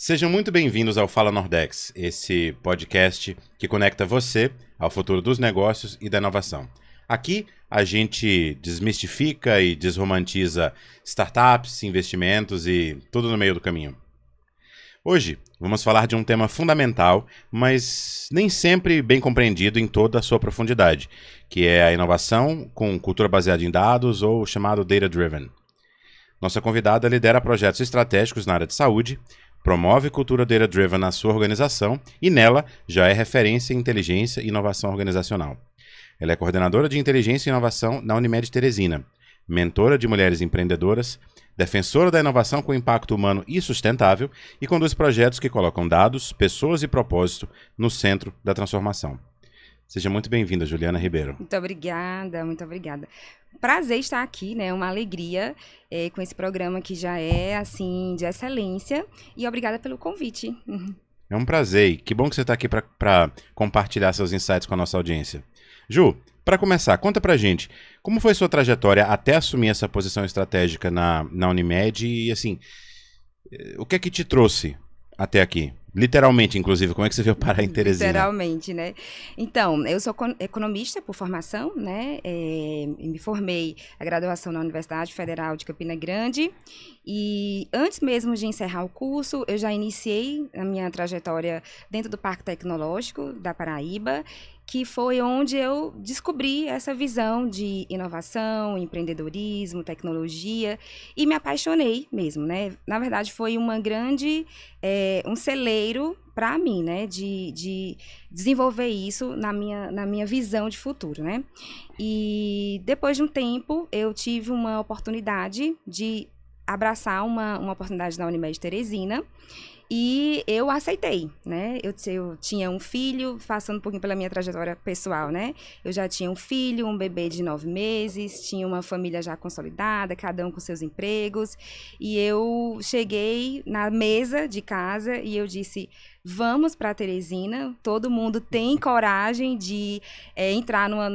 Sejam muito bem-vindos ao Fala Nordex, esse podcast que conecta você ao futuro dos negócios e da inovação. Aqui a gente desmistifica e desromantiza startups, investimentos e tudo no meio do caminho. Hoje vamos falar de um tema fundamental, mas nem sempre bem compreendido em toda a sua profundidade, que é a inovação com cultura baseada em dados ou chamado Data Driven. Nossa convidada lidera projetos estratégicos na área de saúde, promove cultura Data Driven na sua organização e nela já é referência em inteligência e inovação organizacional. Ela é coordenadora de inteligência e inovação na Unimed Teresina, mentora de mulheres empreendedoras, defensora da inovação com impacto humano e sustentável e conduz projetos que colocam dados, pessoas e propósito no centro da transformação. Seja muito bem-vinda, Juliana Ribeiro. Muito obrigada, muito obrigada. Prazer estar aqui, né? Uma alegria com esse programa que já é, assim, de excelência. E obrigada pelo convite. É um prazer e que bom que você está aqui para compartilhar seus insights com a nossa audiência. Ju, para começar, conta pra gente, como foi sua trajetória até assumir essa posição estratégica na Unimed e, assim, o que é que te trouxe até aqui? Literalmente, inclusive, como é que você veio parar em Teresina? Literalmente, né? Então, eu sou economista por formação, né? Me formei a graduação na Universidade Federal de Campina Grande e antes mesmo de encerrar o curso, eu já iniciei a minha trajetória dentro do Parque Tecnológico da Paraíba, que foi onde eu descobri essa visão de inovação, empreendedorismo, tecnologia e me apaixonei mesmo, né? Na verdade, foi uma grande, um celeiro para mim, né? De desenvolver isso na minha visão de futuro, né? E depois de um tempo, eu tive uma oportunidade de abraçar uma oportunidade na Unimed Teresina. E eu aceitei, né? Eu tinha um filho, passando um pouquinho pela minha trajetória pessoal, né? Eu já tinha um filho, um bebê de 9 meses, tinha uma família já consolidada, cada um com seus empregos. E eu cheguei na mesa de casa e eu disse, vamos para Teresina, todo mundo tem coragem de entrar num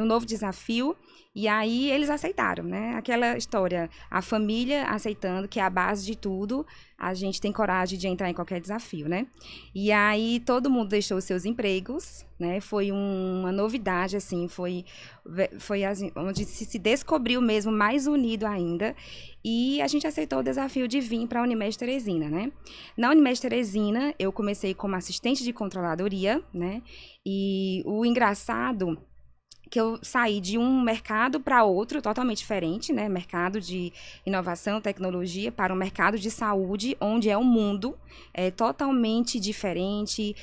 novo desafio. E aí eles aceitaram, né? Aquela história, a família aceitando, que é a base de tudo, a gente tem coragem de entrar em qualquer desafio, né? E aí todo mundo deixou os seus empregos, né? Foi uma novidade, assim, foi assim, onde se descobriu mesmo mais unido ainda. E a gente aceitou o desafio de vir para a Unimed Teresina, né? Na Unimed Teresina, eu comecei como assistente de controladoria, né? E o engraçado que eu saí de um mercado para outro totalmente diferente, né? Mercado de inovação, tecnologia, para um mercado de saúde, onde é um mundo totalmente diferente.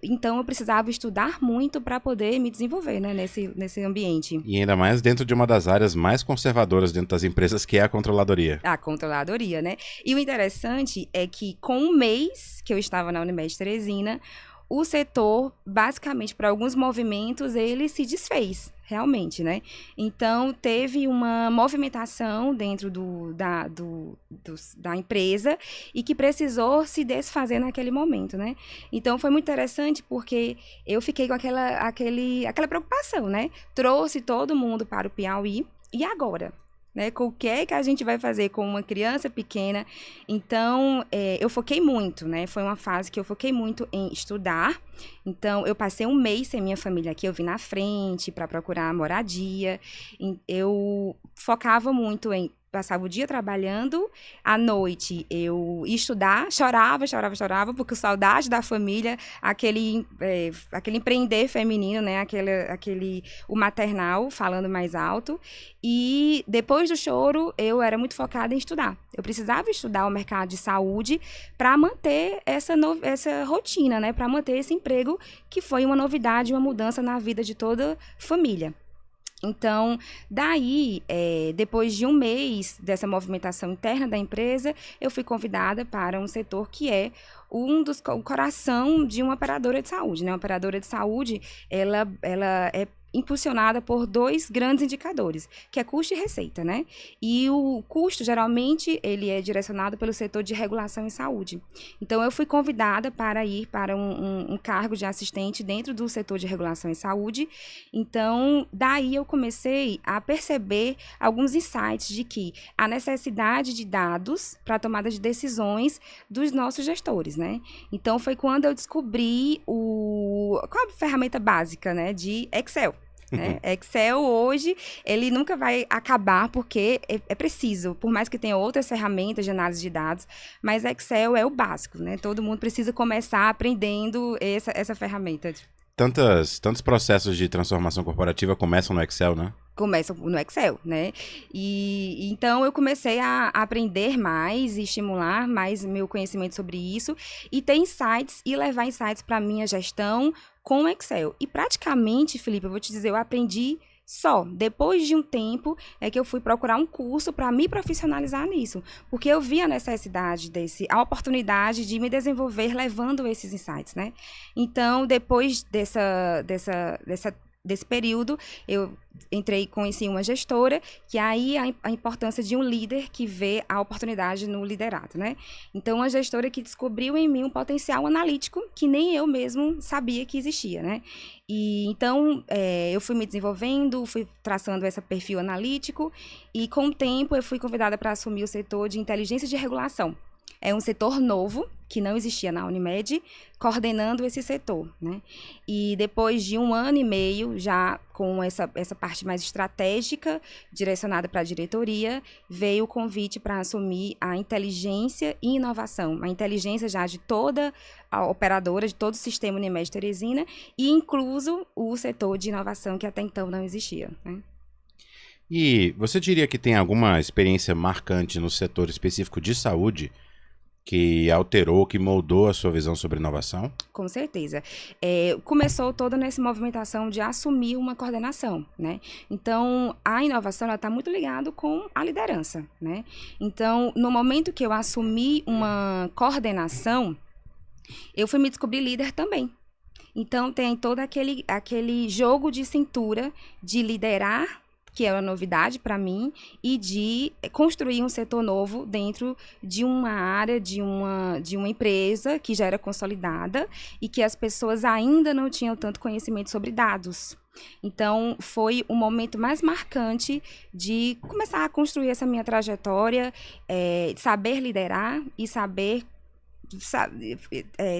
Então, eu precisava estudar muito para poder me desenvolver, né? nesse ambiente. E ainda mais dentro de uma das áreas mais conservadoras dentro das empresas, que é a controladoria. A controladoria, né? E o interessante é que com um mês que eu estava na Unimed Teresina, o setor, basicamente, para alguns movimentos, ele se desfez, realmente, né? Então, teve uma movimentação dentro da empresa e que precisou se desfazer naquele momento, né? Então, foi muito interessante porque eu fiquei com aquela preocupação, né? Trouxe todo mundo para o Piauí e agora? Né, com o que é que a gente vai fazer com uma criança pequena. Então, eu foquei muito, né? Foi uma fase que eu foquei muito em estudar. Então, eu passei um mês sem minha família aqui, eu vim na frente para procurar moradia. Eu focava muito em passava o dia trabalhando, à noite eu ia estudar, chorava, porque saudade da família, aquele empreender feminino, né, o maternal, falando mais alto, e depois do choro, eu era muito focada em estudar. Eu precisava estudar o mercado de saúde para manter essa rotina, né, para manter esse emprego, que foi uma novidade, uma mudança na vida de toda família. Então, daí, depois de um mês dessa movimentação interna da empresa, eu fui convidada para um setor que é o coração de uma operadora de saúde, né? Uma operadora de saúde, ela é impulsionada por 2 grandes indicadores, que é custo e receita, né? E o custo, geralmente, ele é direcionado pelo setor de regulação em saúde. Então, eu fui convidada para ir para um cargo de assistente dentro do setor de regulação em saúde. Então, daí eu comecei a perceber alguns insights de que a necessidade de dados para a tomada de decisões dos nossos gestores, né? Então, foi quando eu descobri qual a ferramenta básica, né, de Excel. Excel hoje, ele nunca vai acabar porque é preciso, por mais que tenha outras ferramentas de análise de dados, mas Excel é o básico, né? Todo mundo precisa começar aprendendo essa ferramenta. Tantos processos de transformação corporativa começam no Excel, né? Começam no Excel, né? E então eu comecei a aprender mais e estimular mais meu conhecimento sobre isso e ter insights e levar insights para minha gestão com o Excel. E praticamente, Felipe, eu vou te dizer, eu aprendi só. Depois de um tempo é que eu fui procurar um curso para me profissionalizar nisso, porque eu vi a necessidade a oportunidade de me desenvolver levando esses insights, né? Então, depois desse período, eu conheci uma gestora, que aí a importância de um líder que vê a oportunidade no liderado, né? Então, uma gestora que descobriu em mim um potencial analítico que nem eu mesmo sabia que existia, né? E então, eu fui me desenvolvendo, fui traçando esse perfil analítico e, com o tempo, eu fui convidada para assumir o setor de inteligência de regulação. É um setor novo, que não existia na Unimed, coordenando esse setor, né? E depois de 1 ano e meio, já com essa parte mais estratégica, direcionada para a diretoria, veio o convite para assumir a inteligência e inovação. A inteligência já de toda a operadora, de todo o sistema Unimed Teresina, e incluso o setor de inovação, que até então não existia, né? E você diria que tem alguma experiência marcante no setor específico de saúde que alterou, que moldou a sua visão sobre inovação? Com certeza. Começou toda nessa movimentação de assumir uma coordenação, né? Então, a inovação está muito ligada com a liderança, né? Então, no momento que eu assumi uma coordenação, eu fui me descobrir líder também. Então, tem todo aquele jogo de cintura de liderar, que é uma novidade para mim, e de construir um setor novo dentro de uma área, de uma empresa que já era consolidada e que as pessoas ainda não tinham tanto conhecimento sobre dados. Então, foi o momento mais marcante de começar a construir essa minha trajetória, saber liderar e saber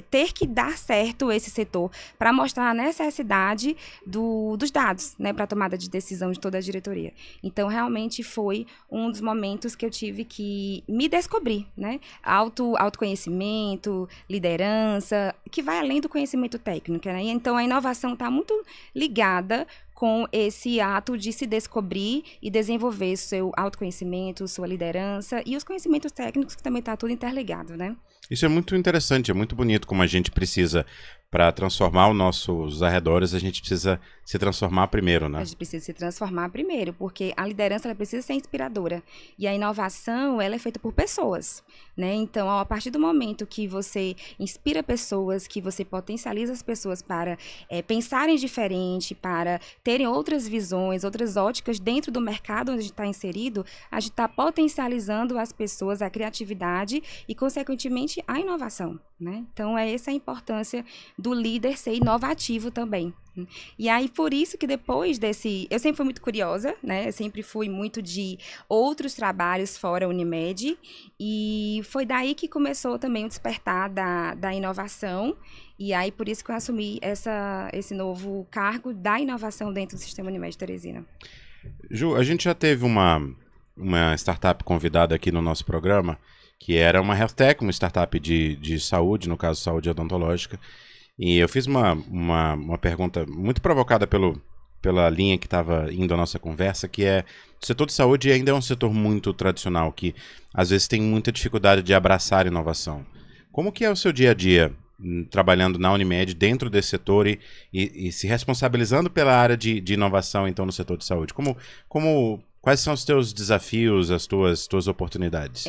ter que dar certo esse setor para mostrar a necessidade dos dados, né, para a tomada de decisão de toda a diretoria. Então, realmente foi um dos momentos que eu tive que me descobrir, né? Autoconhecimento, liderança, que vai além do conhecimento técnico, né? Então, a inovação está muito ligada com esse ato de se descobrir e desenvolver seu autoconhecimento, sua liderança e os conhecimentos técnicos, que também está tudo interligado, né? Isso é muito interessante, é muito bonito como a gente precisa, para transformar os nossos arredores, a gente precisa se transformar primeiro, né? A gente precisa se transformar primeiro, porque a liderança ela precisa ser inspiradora. E a inovação, ela é feita por pessoas, né? Então, a partir do momento que você inspira pessoas, que você potencializa as pessoas para pensarem diferente, para terem outras visões, outras óticas dentro do mercado onde a gente está inserido, a gente está potencializando as pessoas, a criatividade e, consequentemente, a inovação, né? Então, essa a importância do líder ser inovativo também. E aí, por isso que depois eu sempre fui muito curiosa, né? Eu sempre fui muito de outros trabalhos fora Unimed, e foi daí que começou também o despertar da inovação, e aí por isso que eu assumi esse novo cargo da inovação dentro do sistema Unimed Teresina. Ju, a gente já teve uma startup convidada aqui no nosso programa, que era uma health tech, uma startup de saúde, no caso saúde odontológica. E eu fiz uma pergunta muito provocada pela linha que estava indo a nossa conversa, que é: o setor de saúde ainda é um setor muito tradicional, que às vezes tem muita dificuldade de abraçar inovação. Como que é o seu dia a dia trabalhando na Unimed, dentro desse setor e se responsabilizando pela área de inovação, então, no setor de saúde? Como Quais são os teus desafios, as tuas oportunidades?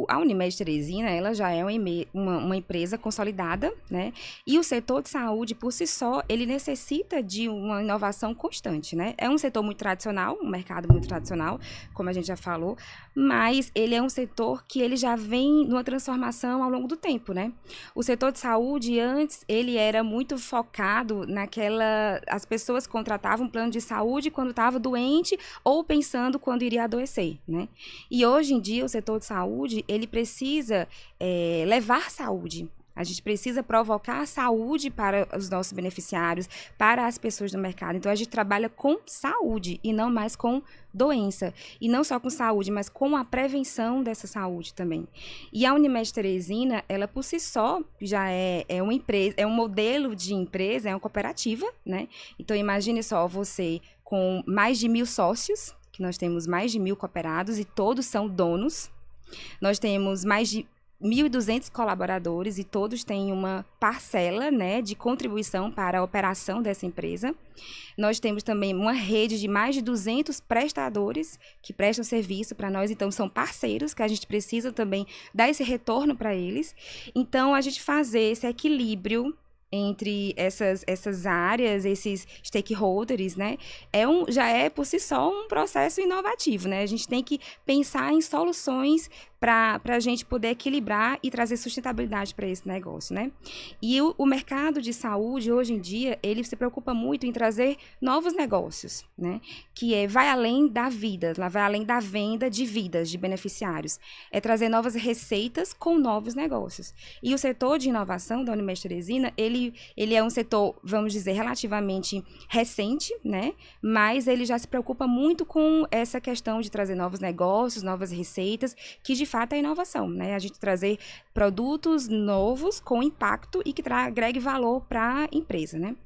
A Unimed Teresina, ela já é uma empresa consolidada, né? E o setor de saúde, por si só, ele necessita de uma inovação constante, né? É um setor muito tradicional, um mercado muito tradicional, como a gente já falou, mas ele é um setor que ele já vem numa transformação ao longo do tempo, né? O setor de saúde, antes, ele era muito focado as pessoas contratavam um plano de saúde quando estava doente ou pensando quando iria adoecer, né? E hoje em dia o setor de saúde, ele precisa levar saúde. A gente precisa provocar saúde para os nossos beneficiários, para as pessoas do mercado. Então, a gente trabalha com saúde e não mais com doença. E não só com saúde, mas com a prevenção dessa saúde também. E a Unimed Teresina, ela por si só já é uma empresa, é um modelo de empresa, é uma cooperativa, né? Então, imagine só você com mais de 1.000 sócios, que nós temos mais de 1.000 cooperados e todos são donos. Nós temos mais de 1.200 colaboradores e todos têm uma parcela, né, de contribuição para a operação dessa empresa. Nós temos também uma rede de mais de 200 prestadores que prestam serviço para nós, então são parceiros que a gente precisa também dar esse retorno para eles. Então, a gente fazer esse equilíbrio entre essas áreas, esses stakeholders, né, já é por si só um processo inovativo, né? A gente tem que pensar em soluções para a gente poder equilibrar e trazer sustentabilidade para esse negócio, né? E o mercado de saúde, hoje em dia, ele se preocupa muito em trazer novos negócios, né? Que vai além da vida, vai além da venda de vidas de beneficiários. É trazer novas receitas com novos negócios. E o setor de inovação da Unimed Teresina, ele é um setor, vamos dizer, relativamente recente, né? Mas ele já se preocupa muito com essa questão de trazer novos negócios, novas receitas, que de fato é inovação, né? A gente trazer produtos novos com impacto e que agregue valor para a empresa, né?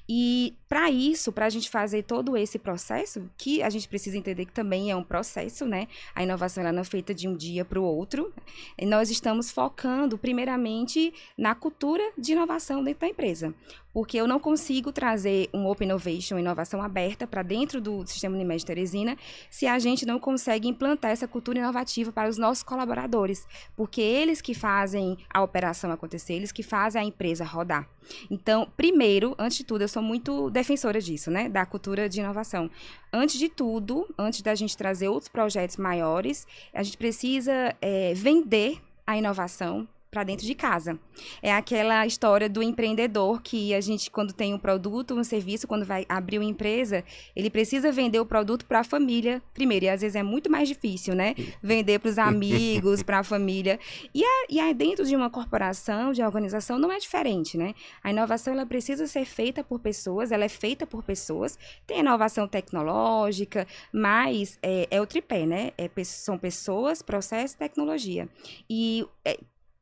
E para isso, para a gente fazer todo esse processo, que a gente precisa entender que também é um processo, né? A inovação ela não é feita de um dia para o outro. E nós estamos focando primeiramente na cultura de inovação dentro da empresa. Porque eu não consigo trazer um Open Innovation, inovação aberta, para dentro do sistema Unimed Teresina, se a gente não consegue implantar essa cultura inovativa para os nossos colaboradores. Porque eles que fazem a operação acontecer, eles que fazem a empresa rodar. Então, primeiro, antes de tudo, eu sou muito defensora disso, né? Da cultura de inovação. Antes de tudo, antes da gente trazer outros projetos maiores, a gente precisa vender a inovação para dentro de casa. É aquela história do empreendedor que a gente, quando tem um produto, um serviço, quando vai abrir uma empresa, ele precisa vender o produto para a família primeiro. E às vezes é muito mais difícil, né? Vender para os amigos, para a família. E aí dentro de uma corporação, de uma organização, não é diferente, né? A inovação, ela precisa ser feita por pessoas, ela é feita por pessoas. Tem inovação tecnológica, mas é o tripé, né? São pessoas, processos e tecnologia. E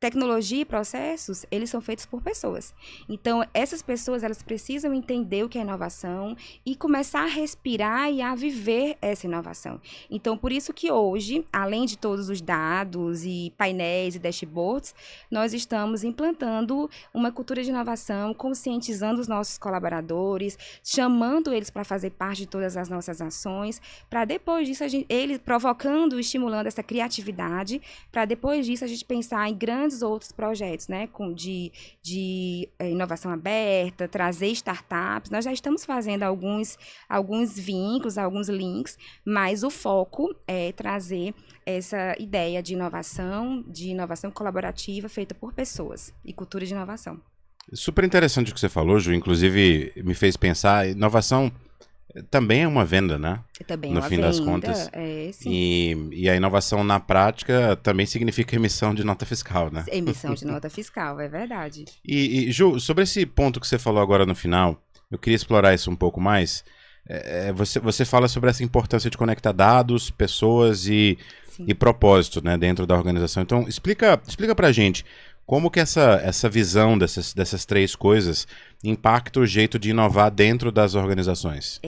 tecnologia e processos, eles são feitos por pessoas. Então, essas pessoas, elas precisam entender o que é inovação e começar a respirar e a viver essa inovação. Então, por isso que hoje, além de todos os dados e painéis e dashboards, nós estamos implantando uma cultura de inovação, conscientizando os nossos colaboradores, chamando eles para fazer parte de todas as nossas ações, para depois disso, eles provocando, estimulando essa criatividade, para depois disso a gente pensar em grandes outros projetos, né, de inovação aberta, trazer startups. Nós já estamos fazendo alguns vínculos, alguns links, mas o foco é trazer essa ideia de inovação colaborativa feita por pessoas e cultura de inovação. Super interessante o que você falou, Ju. Inclusive, me fez pensar, inovação também é uma venda, né? Também é no uma fim venda, das contas. Sim. E a inovação na prática também significa emissão de nota fiscal, né? Emissão de nota fiscal, é verdade. E Ju, sobre esse ponto que você falou agora no final, eu queria explorar isso um pouco mais. Você fala sobre essa importância de conectar dados, pessoas e propósito, né, dentro da organização. Então, explica pra gente como que essa visão dessas três coisas impacta o jeito de inovar dentro das organizações?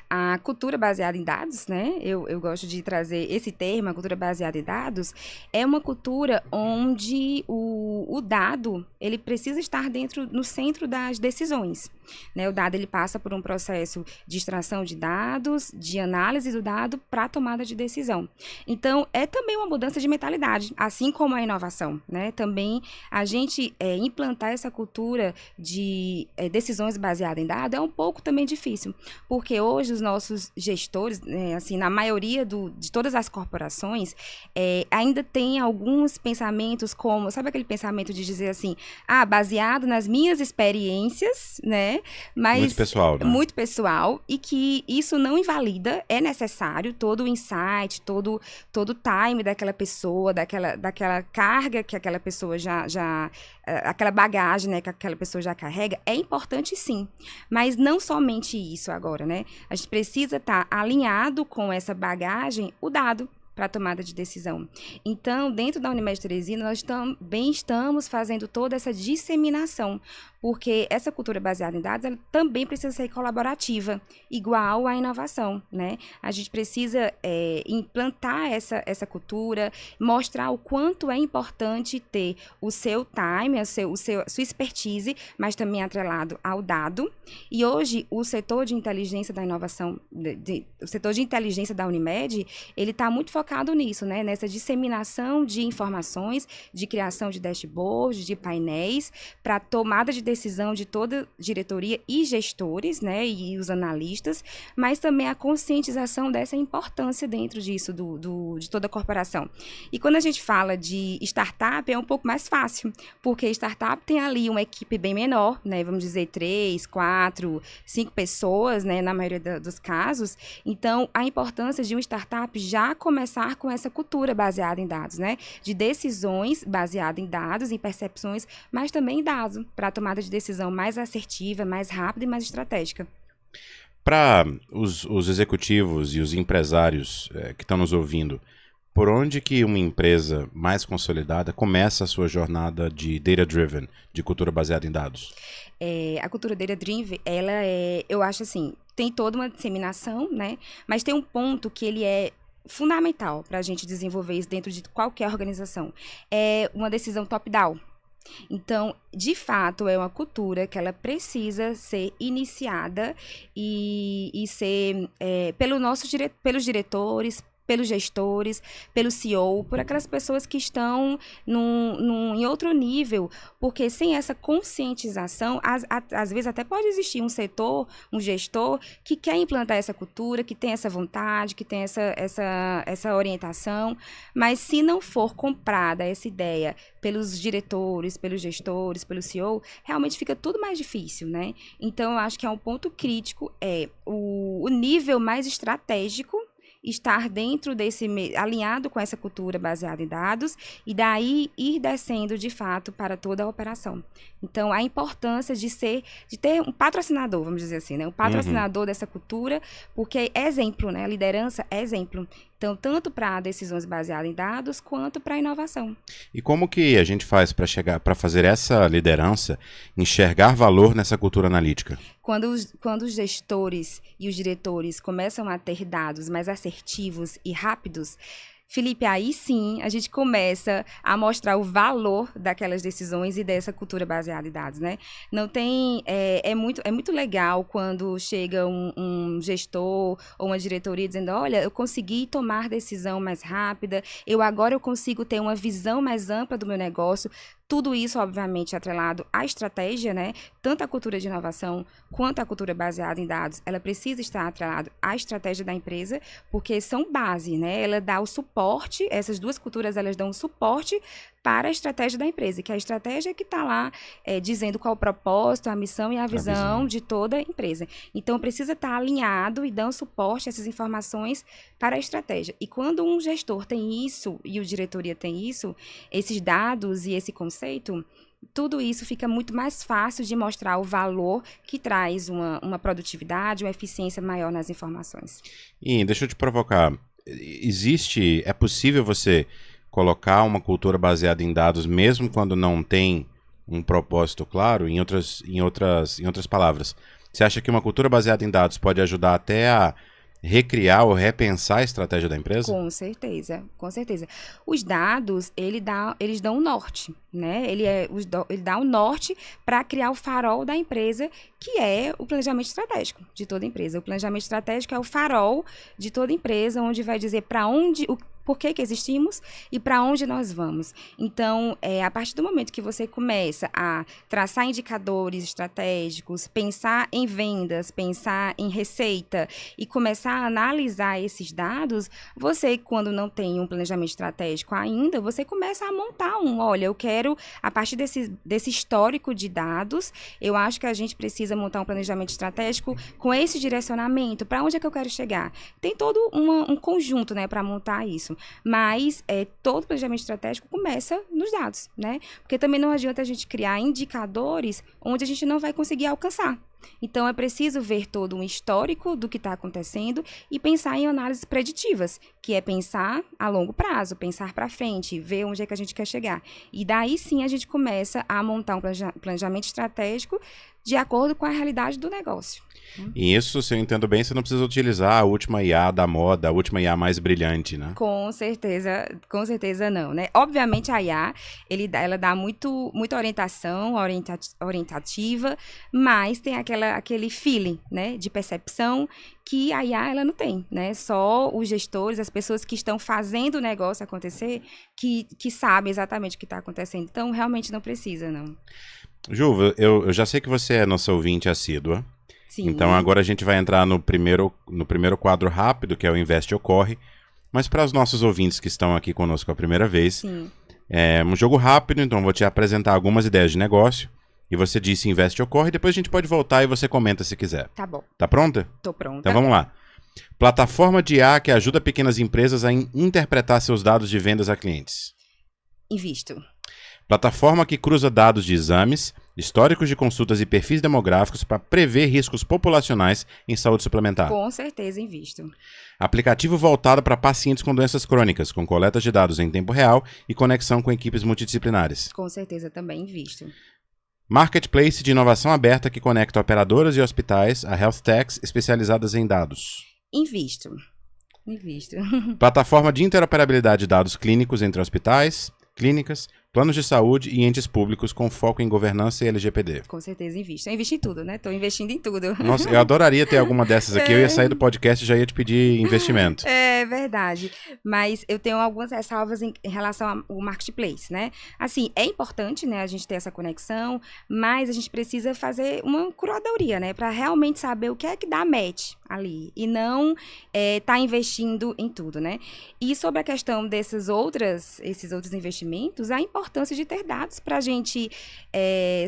A cultura baseada em dados, né? Eu gosto de trazer esse termo, a cultura baseada em dados, é uma cultura onde o dado, ele precisa estar no centro das decisões, né? O dado, ele passa por um processo de extração de dados, de análise do dado para a tomada de decisão. Então, é também uma mudança de mentalidade, assim como a inovação, né? Também a gente implantar essa cultura de decisões baseadas em dados é um pouco também difícil, porque hoje os nossos gestores, assim, na maioria de todas as corporações, ainda tem alguns pensamentos como, sabe aquele pensamento de dizer assim, baseado nas minhas experiências, né? Mas muito pessoal, né? Muito pessoal, e que isso não invalida, é necessário todo o insight, todo o time daquela pessoa, daquela carga que aquela pessoa aquela bagagem, né, que aquela pessoa já carrega, é importante sim, mas não somente isso agora, né? A gente precisa estar alinhado com essa bagagem, o dado para a tomada de decisão. Então, dentro da Unimed Teresina, nós também estamos fazendo toda essa disseminação, porque essa cultura baseada em dados, ela também precisa ser colaborativa, igual à inovação, né? A gente precisa implantar essa cultura, mostrar o quanto é importante ter o seu time, sua expertise, mas também atrelado ao dado. E hoje, o setor de inteligência da inovação, o setor de inteligência da Unimed, ele está muito focado nisso, né? Nessa disseminação de informações, de criação de dashboards, de painéis, para tomada de decisão de toda diretoria e gestores, né, e os analistas, mas também a conscientização dessa importância dentro disso, de toda a corporação. E quando a gente fala de startup, é um pouco mais fácil, porque startup tem ali uma equipe bem menor, né, vamos dizer 3, 4, 5 pessoas, né, na maioria dos casos. Então, a importância de uma startup já começar com essa cultura baseada em dados, né, de decisões baseadas em dados, em percepções, mas também em dados, para a tomada de decisão mais assertiva, mais rápida e mais estratégica. Para os executivos e os empresários que estão nos ouvindo, por onde que uma empresa mais consolidada começa a sua jornada de data-driven, de cultura baseada em dados? A cultura data-driven, ela eu acho assim, tem toda uma disseminação, né? Mas tem um ponto que ele é fundamental para a gente desenvolver isso dentro de qualquer organização. É uma decisão top-down. Então, de fato, é uma cultura que ela precisa ser iniciada e ser pelos diretores, pelos gestores, pelo CEO, por aquelas pessoas que estão em outro nível, porque sem essa conscientização, às vezes até pode existir um setor, um gestor, que quer implantar essa cultura, que tem essa vontade, que tem essa orientação, mas se não for comprada essa ideia pelos diretores, pelos gestores, pelo CEO, realmente fica tudo mais difícil, né? Então, eu acho que é um ponto crítico, o nível mais estratégico, estar dentro alinhado com essa cultura baseada em dados e daí ir descendo de fato para toda a operação. Então, a importância de ter um patrocinador, vamos dizer assim, né? Um patrocinador dessa cultura, porque é exemplo, né? A liderança é exemplo. Então, tanto para decisões baseadas em dados, quanto para inovação. E como que a gente faz para fazer essa liderança enxergar valor nessa cultura analítica? Quando os gestores e os diretores começam a ter dados mais assertivos e rápidos, Felipe, aí sim a gente começa a mostrar o valor daquelas decisões e dessa cultura baseada em dados, né? Não tem, é muito legal quando chega um gestor ou uma diretoria dizendo, olha, eu consegui tomar decisão mais rápida, agora eu consigo ter uma visão mais ampla do meu negócio. Tudo isso, obviamente, atrelado à estratégia, né? Tanto a cultura de inovação quanto a cultura baseada em dados, ela precisa estar atrelada à estratégia da empresa, porque são base, né? Ela dá o suporte, essas duas culturas, elas dão o suporte para a estratégia da empresa, que a estratégia é que está lá dizendo qual o propósito, a missão e a visão de toda a empresa. Então, precisa estar alinhado e dando suporte a essas informações para a estratégia. E quando um gestor tem isso e o diretoria tem isso, esses dados e esse conceito, tudo isso fica muito mais fácil de mostrar o valor que traz uma produtividade, uma eficiência maior nas informações. E deixa eu te provocar, é possível você colocar uma cultura baseada em dados mesmo quando não tem um propósito claro, em outras palavras, você acha que uma cultura baseada em dados pode ajudar até a recriar ou repensar a estratégia da empresa? Com certeza, com certeza. Os dados, eles dão o norte, né? Ele dá o norte para criar o farol da empresa, que é o planejamento estratégico de toda empresa. O planejamento estratégico é o farol de toda empresa, onde vai dizer para onde, por que existimos e para onde nós vamos. Então, a partir do momento que você começa a traçar indicadores estratégicos, pensar em vendas, pensar em receita e começar a analisar esses dados, você, quando não tem um planejamento estratégico ainda, você começa a montar olha, eu quero, a partir desse histórico de dados, eu acho que a gente precisa montar um planejamento estratégico com esse direcionamento, para onde é que eu quero chegar? Tem todo um conjunto, né, para montar isso. Mas todo planejamento estratégico começa nos dados, né? Porque também não adianta a gente criar indicadores onde a gente não vai conseguir alcançar. Então, é preciso ver todo um histórico do que está acontecendo e pensar em análises preditivas, que é pensar a longo prazo, pensar para frente, ver onde é que a gente quer chegar. E daí sim a gente começa a montar um planejamento estratégico de acordo com a realidade do negócio. E isso, se eu entendo bem, você não precisa utilizar a última IA da moda, a última IA mais brilhante, né? Com certeza não, né? Obviamente a IA, ela dá muita orientação, orientativa, mas tem aquele feeling, né, de percepção que a IA ela não tem, né? Só os gestores, as pessoas que estão fazendo o negócio acontecer, que sabem exatamente o que está acontecendo. Então, realmente não precisa, não. Ju, eu já sei que você é nossa ouvinte assídua. Sim. Então agora a gente vai entrar no primeiro quadro rápido, que é o Investe Ocorre. Mas para os nossos ouvintes que estão aqui conosco a primeira vez, Sim. é um jogo rápido, então eu vou te apresentar algumas ideias de negócio. E você disse Investe Ocorre, depois a gente pode voltar e você comenta se quiser. Tá bom. Tá pronta? Tô pronta. Então vamos lá. Plataforma de IA que ajuda pequenas empresas a interpretar seus dados de vendas a clientes. Invisto. Plataforma que cruza dados de exames, históricos de consultas e perfis demográficos para prever riscos populacionais em saúde suplementar. Com certeza invisto. Aplicativo voltado para pacientes com doenças crônicas, com coleta de dados em tempo real e conexão com equipes multidisciplinares. Com certeza também invisto. Marketplace de inovação aberta que conecta operadoras e hospitais a health techs especializadas em dados. Invisto. Plataforma de interoperabilidade de dados clínicos entre hospitais, clínicas, planos de saúde e entes públicos com foco em governança e LGPD. Com certeza invisto. Eu invisto em tudo, né? Tô investindo em tudo. Nossa, eu adoraria ter alguma dessas aqui. Eu ia sair do podcast e já ia te pedir investimento. É verdade. Mas eu tenho algumas ressalvas em relação ao marketplace, né? Assim, é importante, né, a gente ter essa conexão, mas a gente precisa fazer uma curadoria, né? Para realmente saber o que é que dá match ali. E não tá investindo em tudo, né? E sobre a questão esses outros investimentos, a importância de ter dados para a gente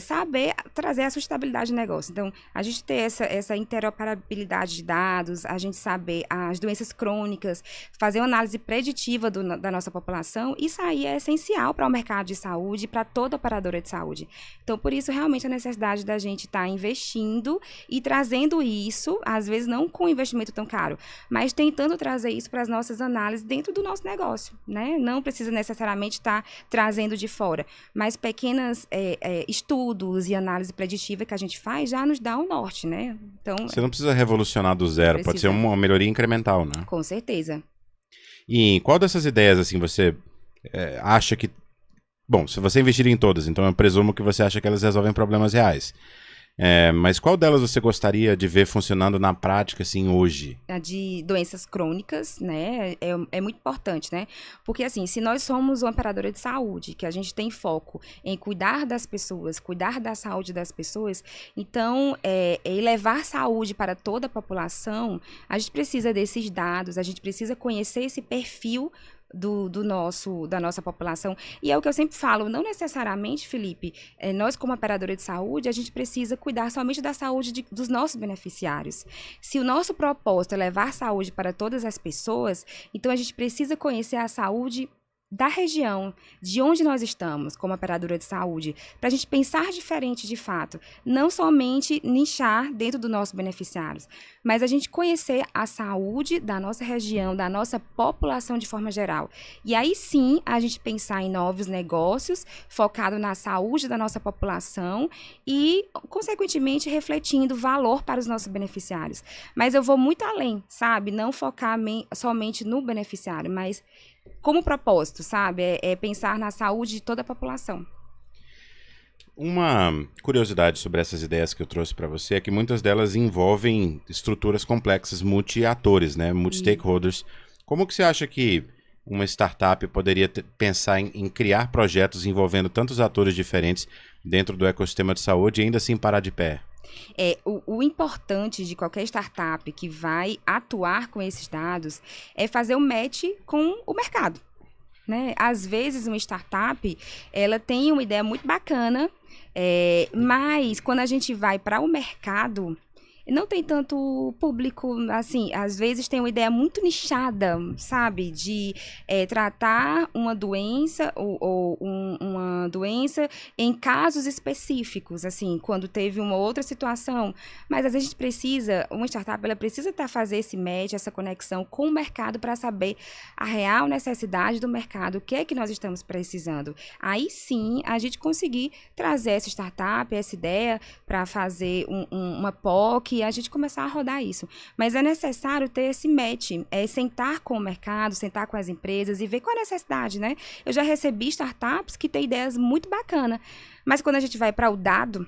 saber trazer a sustentabilidade do negócio. Então, a gente ter essa interoperabilidade de dados, a gente saber as doenças crônicas, fazer uma análise preditiva da nossa população, isso aí é essencial para o mercado de saúde, para toda operadora de saúde. Então, por isso, realmente, a necessidade da gente estar investindo e trazendo isso, às vezes não com investimento tão caro, mas tentando trazer isso para as nossas análises dentro do nosso negócio, né? Não precisa necessariamente estar trazendo de fora, mas pequenos estudos e análise preditiva que a gente faz já nos dá o norte, né? Então, você não precisa revolucionar do zero, pode ser uma melhoria incremental, né? Com certeza. E qual dessas ideias, assim, você acha que... Bom, se você investir em todas, então eu presumo que você acha que elas resolvem problemas reais. Mas qual delas você gostaria de ver funcionando na prática, assim, hoje? A de doenças crônicas, né, é muito importante, né? Porque, assim, se nós somos uma operadora de saúde, que a gente tem foco em cuidar das pessoas, cuidar da saúde das pessoas, então, levar saúde para toda a população, a gente precisa desses dados, a gente precisa conhecer esse perfil da nossa população. E é o que eu sempre falo, não necessariamente, Felipe, nós como operadora de saúde, a gente precisa cuidar somente da saúde dos nossos beneficiários. Se o nosso propósito é levar saúde para todas as pessoas, então a gente precisa conhecer a saúde da região, de onde nós estamos, como operadora de saúde, para a gente pensar diferente de fato, não somente nichar dentro dos nossos beneficiários, mas a gente conhecer a saúde da nossa região, da nossa população de forma geral. E aí sim, a gente pensar em novos negócios, focado na saúde da nossa população e, consequentemente, refletindo valor para os nossos beneficiários. Mas eu vou muito além, sabe? Não focar somente no beneficiário, mas como propósito, sabe? É pensar na saúde de toda a população. Uma curiosidade sobre essas ideias que eu trouxe para você é que muitas delas envolvem estruturas complexas, multi-atores, né? Multi-stakeholders. Como que você acha que uma startup poderia pensar em criar projetos envolvendo tantos atores diferentes dentro do ecossistema de saúde e ainda assim parar de pé? O importante de qualquer startup que vai atuar com esses dados é fazer o match com o mercado, né? Às vezes, uma startup, ela tem uma ideia muito bacana, mas quando a gente vai para o mercado, não tem tanto público, assim, às vezes tem uma ideia muito nichada, sabe, de tratar uma doença ou uma doença em casos específicos, assim, quando teve uma outra situação, mas às vezes a gente precisa, uma startup, ela precisa fazer esse match, essa conexão com o mercado para saber a real necessidade do mercado, o que é que nós estamos precisando. Aí sim, a gente conseguir trazer essa startup, essa ideia para fazer uma POC, e a gente começar a rodar isso. Mas é necessário ter esse match, sentar com o mercado, sentar com as empresas e ver qual é a necessidade, né? Eu já recebi startups que têm ideias muito bacanas, mas quando a gente vai para o dado,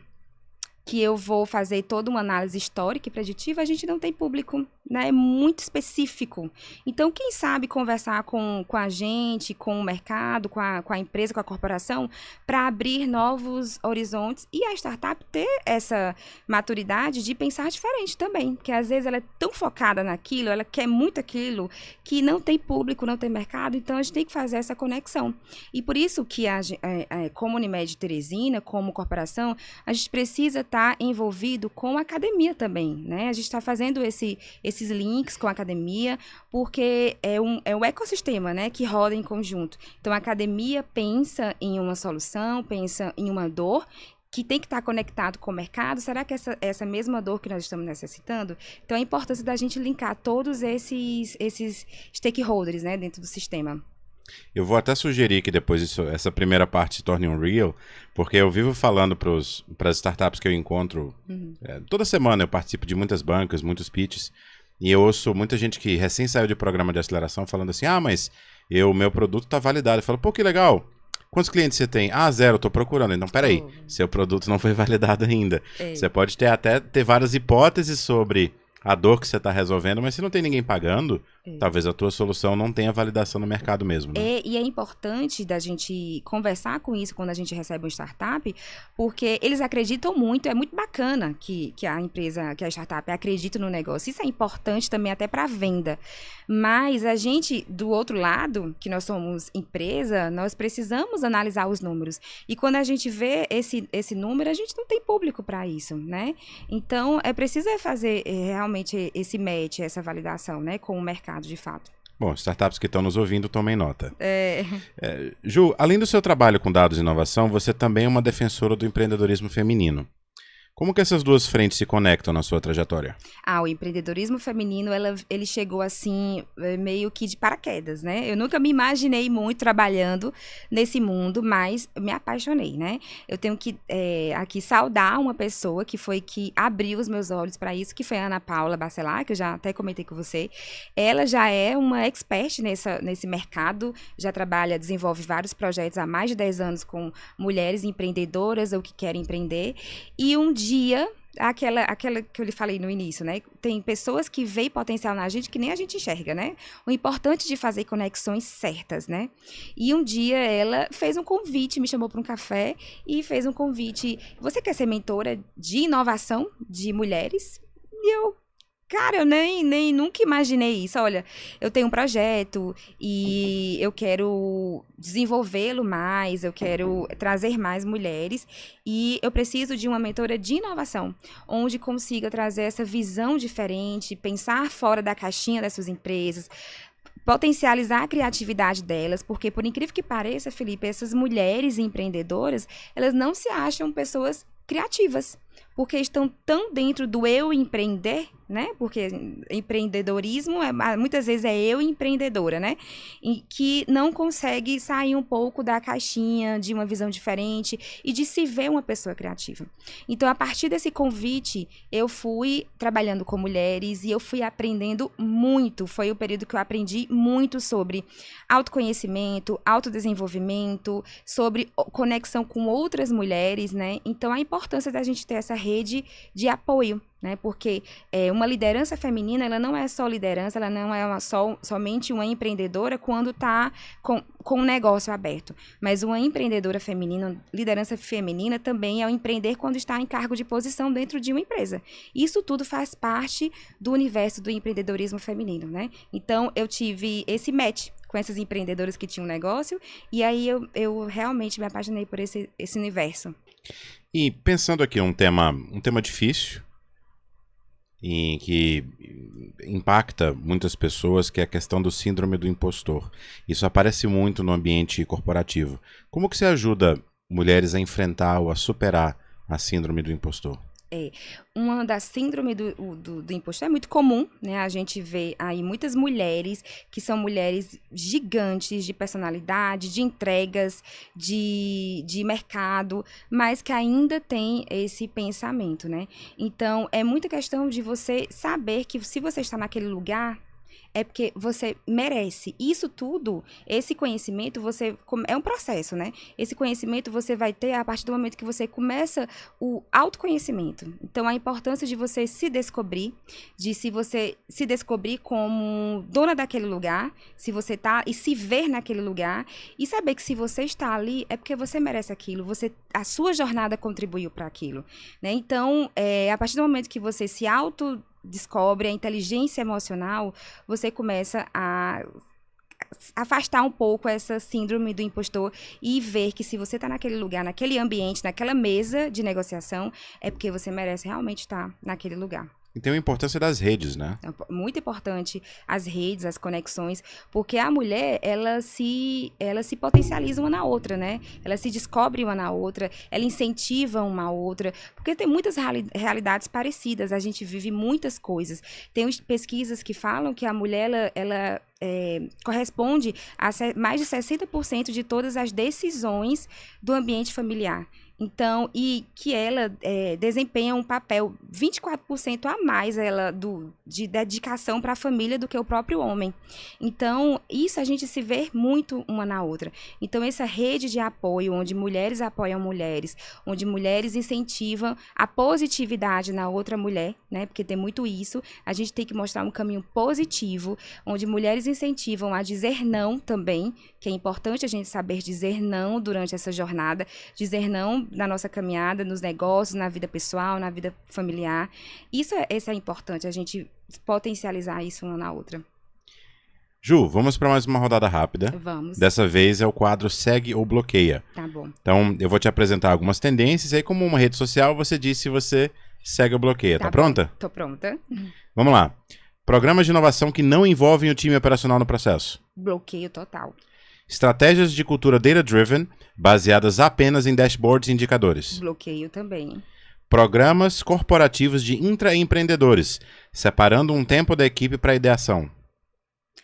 que eu vou fazer toda uma análise histórica e preditiva, a gente não tem público, né? É muito específico. Então, quem sabe conversar com a gente, com o mercado, com a empresa, com a corporação, para abrir novos horizontes e a startup ter essa maturidade de pensar diferente também, porque às vezes ela é tão focada naquilo, ela quer muito aquilo, que não tem público, não tem mercado, então a gente tem que fazer essa conexão. E por isso que, como Unimed Teresina, como corporação, a gente precisa estar envolvido com a academia também, né? A gente está fazendo esses links com a academia, porque é um ecossistema, né, que roda em conjunto. Então, a academia pensa em uma solução, pensa em uma dor, que tem que estar conectado com o mercado. Será que essa mesma dor que nós estamos necessitando? Então, a importância da gente linkar todos esses stakeholders, né, dentro do sistema. Eu vou até sugerir que depois essa primeira parte se torne um reel, porque eu vivo falando para as startups que eu encontro. Toda semana eu participo de muitas bancas, muitos pitches, e eu ouço muita gente que recém saiu de programa de aceleração falando assim, mas meu produto está validado. Eu falo, pô, que legal. Quantos clientes você tem? 0, eu tô procurando. Então, peraí, seu produto não foi validado ainda. Você pode ter várias hipóteses sobre a dor que você está resolvendo, mas se não tem ninguém pagando, talvez a tua solução não tenha validação no mercado mesmo, né? E é importante da gente conversar com isso quando a gente recebe uma startup, porque eles acreditam muito, é muito bacana que a empresa, que a startup acredite no negócio. Isso é importante também até para a venda. Mas a gente, do outro lado, que nós somos empresa, nós precisamos analisar os números. E quando a gente vê esse número, a gente não tem público para isso, né? Então, é preciso fazer realmente esse match, essa validação, né, com o mercado de fato. Bom, startups que estão nos ouvindo, tomem nota. Ju, além do seu trabalho com dados e inovação, você também é uma defensora do empreendedorismo feminino. Como que essas duas frentes se conectam na sua trajetória? O empreendedorismo feminino, ele chegou assim, meio que de paraquedas, né? Eu nunca me imaginei muito trabalhando nesse mundo, mas me apaixonei, né? Eu tenho que aqui saudar uma pessoa que foi que abriu os meus olhos para isso, que foi a Ana Paula Bacelar, que eu já até comentei com você. Ela já é uma expert nesse mercado, já desenvolve vários projetos há mais de 10 anos com mulheres empreendedoras ou que querem empreender. E um dia, aquela que eu lhe falei no início, né? Tem pessoas que veem potencial na gente que nem a gente enxerga, né? O importante de fazer conexões certas, né? E um dia ela fez um convite, me chamou para um café e fez um convite. Você quer ser mentora de inovação de mulheres? E eu nem nunca imaginei isso. Olha, eu tenho um projeto e eu quero desenvolvê-lo mais, eu quero trazer mais mulheres e eu preciso de uma mentora de inovação, onde consiga trazer essa visão diferente, pensar fora da caixinha das suas empresas, potencializar a criatividade delas, porque, por incrível que pareça, Felipe, essas mulheres empreendedoras, elas não se acham pessoas criativas, porque estão tão dentro do eu empreender, né? Porque empreendedorismo muitas vezes é eu empreendedora, né? E que não consegue sair um pouco da caixinha, de uma visão diferente e de se ver uma pessoa criativa. Então, a partir desse convite, eu fui trabalhando com mulheres e eu fui aprendendo muito. Foi o período que eu aprendi muito sobre autoconhecimento, autodesenvolvimento, sobre conexão com outras mulheres, né? Então, a importância da gente ter essa rede de apoio, né? Porque uma liderança feminina, ela não é só liderança, ela não é somente uma empreendedora quando está com um negócio aberto. Mas uma empreendedora feminina, liderança feminina, também é o empreender quando está em cargo de posição dentro de uma empresa. Isso tudo faz parte do universo do empreendedorismo feminino, né? Então, eu tive esse match com essas empreendedoras que tinham negócio, e aí eu realmente me apaixonei por esse universo. E pensando aqui um tema difícil, e que impacta muitas pessoas, que é a questão do síndrome do impostor. Isso aparece muito no ambiente corporativo. Como que você ajuda mulheres a enfrentar ou a superar a síndrome do impostor? Uma das síndromes do impostor é muito comum, né? A gente vê aí muitas mulheres que são mulheres gigantes de personalidade, de entregas, de mercado, mas que ainda tem esse pensamento, né? Então, é muita questão de você saber que se você está naquele lugar, é porque você merece. Isso tudo, esse conhecimento, é um processo, né? Esse conhecimento você vai ter a partir do momento que você começa o autoconhecimento. Então, a importância de você se descobrir, se você se descobrir como dona daquele lugar, se você tá e se ver naquele lugar, e saber que se você está ali, é porque você merece aquilo, a sua jornada contribuiu para aquilo, né? Então, a partir do momento que você se descobre a inteligência emocional, você começa a afastar um pouco essa síndrome do impostor e ver que se você está naquele lugar, naquele ambiente, naquela mesa de negociação, é porque você merece realmente estar naquele lugar. E tem a importância das redes, né? É muito importante as redes, as conexões, porque a mulher, ela se potencializa uma na outra, né? Ela se descobre uma na outra, ela incentiva uma a outra, porque tem muitas realidades parecidas, a gente vive muitas coisas. Tem pesquisas que falam que a mulher, ela corresponde a mais de 60% de todas as decisões do ambiente familiar. Então, e que ela desempenha um papel 24% a mais de dedicação para a família do que o próprio homem. Então, isso a gente se vê muito uma na outra. Então, essa rede de apoio, onde mulheres apoiam mulheres, onde mulheres incentivam a positividade na outra mulher, né? Porque tem muito isso. A gente tem que mostrar um caminho positivo, onde mulheres incentivam a dizer não também, que é importante a gente saber dizer não durante essa jornada, dizer não na nossa caminhada, nos negócios, na vida pessoal, na vida familiar. Isso é importante, a gente potencializar isso uma na outra. Ju, vamos para mais uma rodada rápida. Vamos. Dessa vez é o quadro Segue ou Bloqueia. Tá bom. Então, eu vou te apresentar algumas tendências, e aí como uma rede social, você diz se você segue ou bloqueia. Tá pronta? Tô pronta. Vamos lá. Programas de inovação que não envolvem o time operacional no processo. Bloqueio total. Estratégias de cultura data-driven, baseadas apenas em dashboards e indicadores. Bloqueio também. Programas corporativos de intraempreendedores, separando um tempo da equipe para ideação.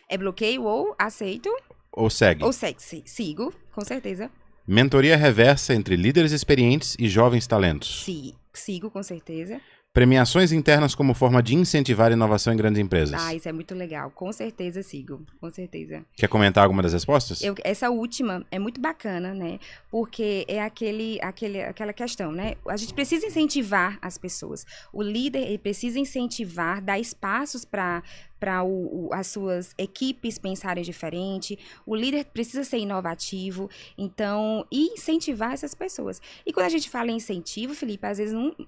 É bloqueio ou aceito? Ou segue. Ou segue, sigo, com certeza. Mentoria reversa entre líderes experientes e jovens talentos. Sigo, com certeza. Premiações internas como forma de incentivar a inovação em grandes empresas. Isso é muito legal. Com certeza sigo. Com certeza. Quer comentar alguma das respostas? Essa última é muito bacana, né? Porque é aquela questão, né? A gente precisa incentivar as pessoas. O líder, ele precisa incentivar, dar espaços para as suas equipes pensarem diferente. O líder precisa ser inovativo, então, e incentivar essas pessoas. E quando a gente fala em incentivo, Felipe,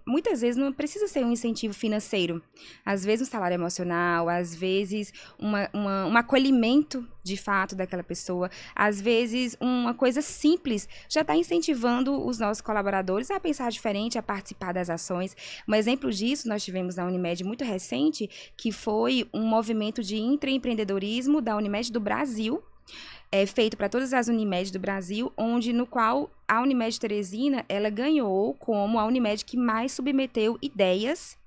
muitas vezes não precisa ser um incentivo financeiro. Às vezes um salário emocional, às vezes um acolhimento de fato, daquela pessoa. Às vezes, uma coisa simples já está incentivando os nossos colaboradores a pensar diferente, a participar das ações. Um exemplo disso, nós tivemos na Unimed muito recente, que foi um movimento de intraempreendedorismo da Unimed do Brasil, feito para todas as Unimed do Brasil, no qual a Unimed Teresina, ela ganhou como a Unimed que mais submeteu ideias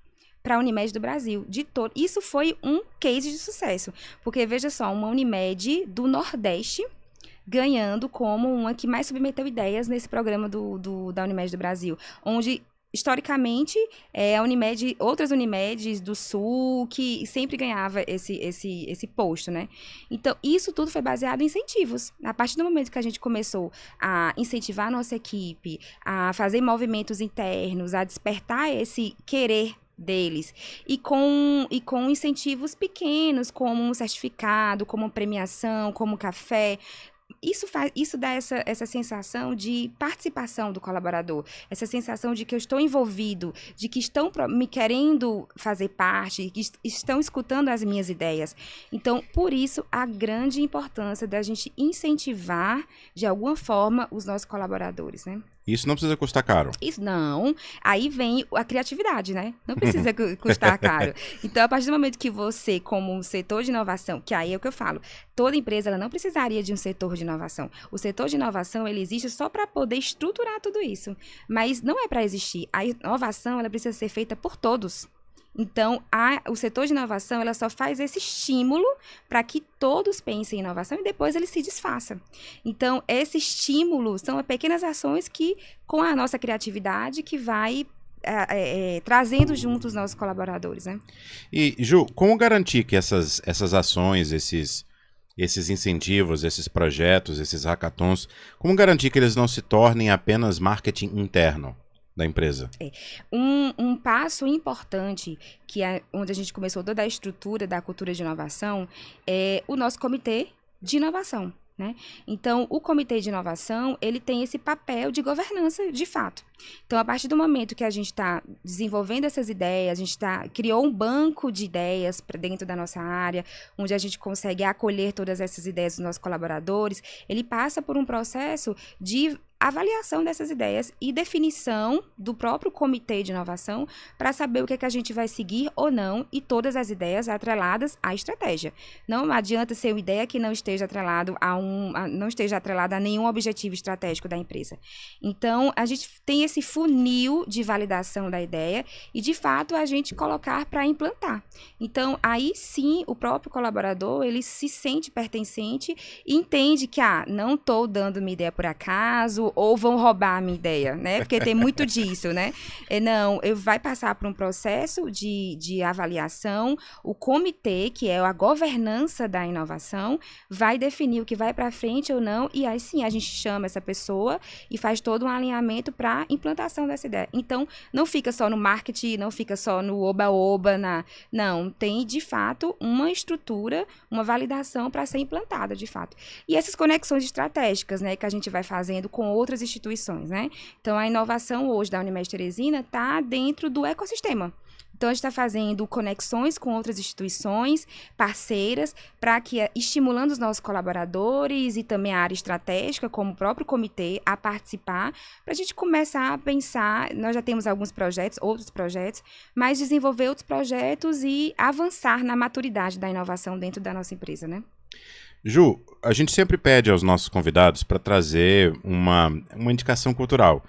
para a Unimed do Brasil. Isso foi um case de sucesso, porque veja só, uma Unimed do Nordeste ganhando como uma que mais submeteu ideias nesse programa da Unimed do Brasil, onde historicamente, outras Unimedes do Sul, que sempre ganhava esse posto, né? Então, isso tudo foi baseado em incentivos. A partir do momento que a gente começou a incentivar a nossa equipe, a fazer movimentos internos, a despertar esse querer deles, e com incentivos pequenos, como um certificado, como premiação, como café, isso dá essa sensação de participação do colaborador, essa sensação de que eu estou envolvido, de que estão me querendo fazer parte, que estão escutando as minhas ideias. Então, por isso, a grande importância da gente incentivar, de alguma forma, os nossos colaboradores, né? Isso não precisa custar caro. Isso não. Aí vem a criatividade, né? Não precisa custar caro. Então, a partir do momento que você, como um setor de inovação, que aí é o que eu falo, toda empresa ela não precisaria de um setor de inovação. O setor de inovação, ele existe só para poder estruturar tudo isso. Mas não é para existir. A inovação, ela precisa ser feita por todos. Então, o setor de inovação, ela só faz esse estímulo para que todos pensem em inovação e depois ele se desfaça. Então, esse estímulo são pequenas ações que, com a nossa criatividade, que vai trazendo junto os nossos colaboradores, né? E, Ju, como garantir que essas ações, esses incentivos, esses projetos, esses hackathons, como garantir que eles não se tornem apenas marketing interno da empresa? Um passo importante, onde a gente começou toda a estrutura da cultura de inovação, é o nosso comitê de inovação, né? Então, o comitê de inovação, ele tem esse papel de governança de fato. Então, a partir do momento que a gente está desenvolvendo essas ideias, a gente criou um banco de ideias para dentro da nossa área, onde a gente consegue acolher todas essas ideias dos nossos colaboradores, ele passa por um processo de avaliação dessas ideias e definição do próprio comitê de inovação para saber o que é que a gente vai seguir ou não, e todas as ideias atreladas à estratégia. Não adianta ser uma ideia que não esteja atrelada a nenhum objetivo estratégico da empresa. Então, a gente tem esse funil de validação da ideia e, de fato, a gente colocar para implantar. Então, aí sim, o próprio colaborador, ele se sente pertencente e entende que, não estou dando minha ideia por acaso, ou vão roubar a minha ideia, né? Porque tem muito disso, né? Não, vai passar por um processo de avaliação, o comitê, que é a governança da inovação, vai definir o que vai para frente ou não, e aí sim a gente chama essa pessoa e faz todo um alinhamento para implantação dessa ideia. Então, não fica só no marketing, não fica só no oba-oba, não, tem de fato uma estrutura, uma validação para ser implantada de fato. E essas conexões estratégicas, né, que a gente vai fazendo com outras instituições, né? Então, a inovação hoje da Unimed Teresina está dentro do ecossistema. Então, a gente está fazendo conexões com outras instituições parceiras para que, estimulando os nossos colaboradores e também a área estratégica, como o próprio comitê, a participar, para a gente começar a pensar. Nós já temos outros projetos, mas desenvolver outros projetos e avançar na maturidade da inovação dentro da nossa empresa, né? Ju, a gente sempre pede aos nossos convidados para trazer uma indicação cultural.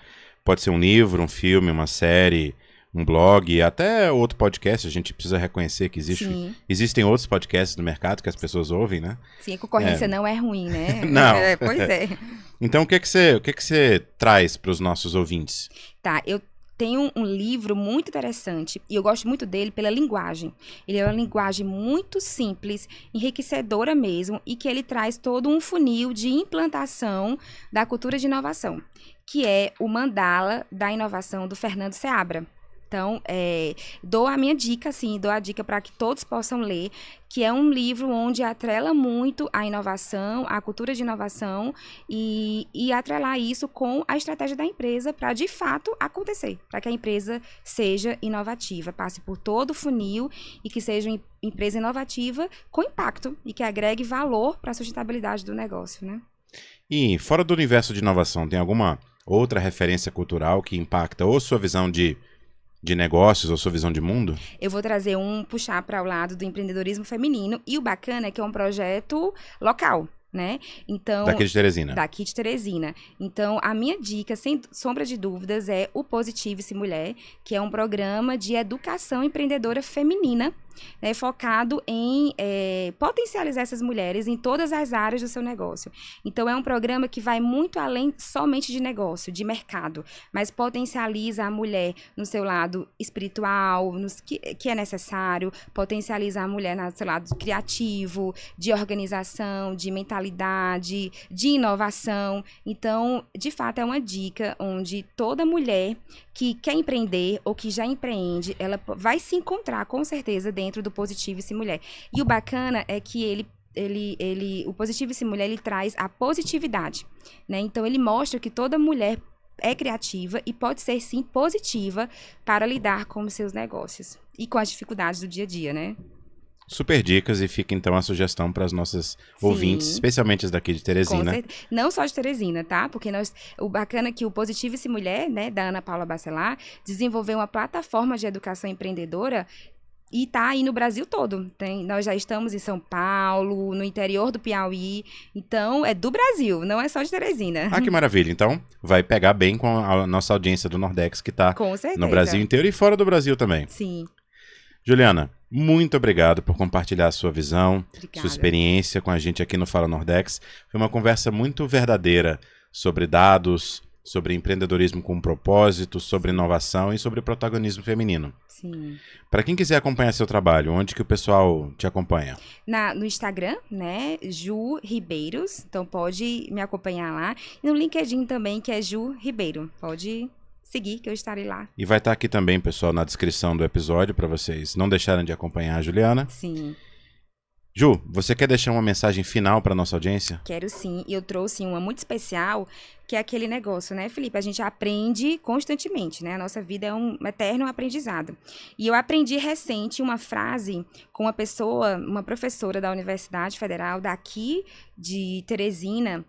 Pode ser um livro, um filme, uma série, um blog, até outro podcast. A gente precisa reconhecer que existem outros podcasts no mercado que as pessoas ouvem, né? Sim, a concorrência não é ruim, né? Não. Pois é. Então, o que você traz para os nossos ouvintes? Tá, eu tenho um livro muito interessante e eu gosto muito dele pela linguagem. Ele é uma linguagem muito simples, enriquecedora mesmo, e que ele traz todo um funil de implantação da cultura de inovação, que é o Mandala da Inovação do Fernando Seabra. Então, dou a minha dica, assim, dou a dica para que todos possam ler, que é um livro onde atrela muito a inovação, a cultura de inovação e atrelar isso com a estratégia da empresa para, de fato, acontecer, para que a empresa seja inovativa, passe por todo o funil e que seja uma empresa inovativa com impacto e que agregue valor para a sustentabilidade do negócio, né? E fora do universo de inovação, tem alguma outra referência cultural que impacta ou sua visão de negócios ou sua visão de mundo? Eu vou trazer puxar para o lado do empreendedorismo feminino, e o bacana é que é um projeto local, né? Então, Daqui de Teresina. Daqui de Teresina. Então, a minha dica, sem sombra de dúvidas, é o Positivice Mulher, que é um programa de educação empreendedora feminina, né, focado em potencializar essas mulheres em todas as áreas do seu negócio. Então, é um programa que vai muito além somente de negócio, de mercado, mas potencializa a mulher no seu lado espiritual, que é necessário, potencializa a mulher no seu lado criativo, de organização, de mentalidade, de inovação. Então, de fato, é uma dica onde toda mulher que quer empreender ou que já empreende, ela vai se encontrar, com certeza, dentro do Positivice Mulher. E o bacana é que o Positivice Mulher, ele traz a positividade, né? Então, ele mostra que toda mulher é criativa e pode ser, sim, positiva para lidar com os seus negócios e com as dificuldades do dia a dia, né? Super dicas, e fica então a sugestão para as nossas ouvintes, especialmente as daqui de Teresina. Não só de Teresina, tá? Porque o bacana é que o Positivice Mulher, né, da Ana Paula Bacelar, desenvolveu uma plataforma de educação empreendedora e tá aí no Brasil todo. Nós já estamos em São Paulo, no interior do Piauí. Então, é do Brasil, não é só de Teresina. Ah, que maravilha. Então, vai pegar bem com a nossa audiência do Nordex, que tá no Brasil inteiro e fora do Brasil também. Sim. Juliana, muito obrigado por compartilhar a sua visão, Obrigada. Sua experiência com a gente aqui no Fala Nordex. Foi uma conversa muito verdadeira sobre dados, sobre empreendedorismo com propósito, sobre inovação e sobre protagonismo feminino. Sim. Para quem quiser acompanhar seu trabalho, onde que o pessoal te acompanha? No Instagram, né, Ju Ribeiros, então pode me acompanhar lá. E no LinkedIn também, que é Ju Ribeiro, pode seguir que eu estarei lá. E vai estar aqui também, pessoal, na descrição do episódio, para vocês não deixarem de acompanhar a Juliana. Sim. Ju, você quer deixar uma mensagem final para nossa audiência? Quero sim, e eu trouxe uma muito especial, que é aquele negócio, né, Felipe? A gente aprende constantemente, né? A nossa vida é um eterno aprendizado. E eu aprendi recente uma frase com uma professora da Universidade Federal daqui de Teresina,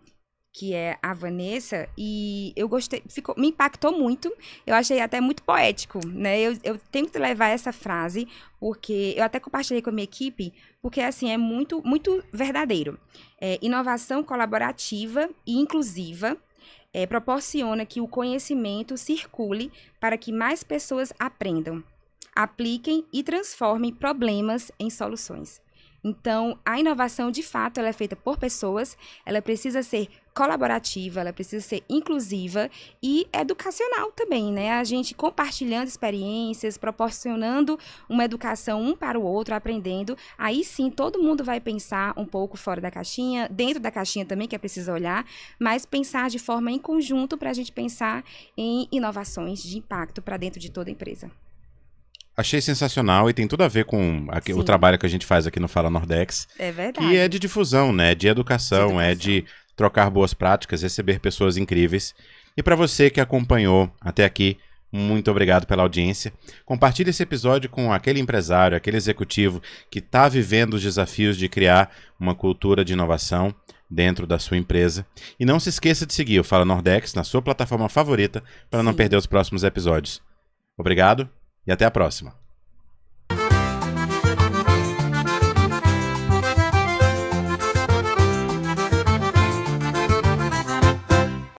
que é a Vanessa, e eu gostei, me impactou muito, eu achei até muito poético, né? Eu tento levar essa frase, porque eu até compartilhei com a minha equipe, porque assim, é muito, muito verdadeiro. Inovação colaborativa e inclusiva proporciona que o conhecimento circule para que mais pessoas aprendam, apliquem e transformem problemas em soluções. Então, a inovação, de fato, ela é feita por pessoas, ela precisa ser colaborativa, ela precisa ser inclusiva e educacional também, né? A gente compartilhando experiências, proporcionando uma educação um para o outro, aprendendo. Aí sim, todo mundo vai pensar um pouco fora da caixinha, dentro da caixinha também, que é preciso olhar, mas pensar de forma em conjunto para a gente pensar em inovações de impacto para dentro de toda a empresa. Achei sensacional e tem tudo a ver com o trabalho que a gente faz aqui no Fala Nordex. É verdade. Que é de difusão, né? De educação, é de trocar boas práticas, receber pessoas incríveis. E para você que acompanhou até aqui, muito obrigado pela audiência. Compartilhe esse episódio com aquele empresário, aquele executivo que está vivendo os desafios de criar uma cultura de inovação dentro da sua empresa. E não se esqueça de seguir o Fala Nordex na sua plataforma favorita para não perder os próximos episódios. Obrigado. E até a próxima.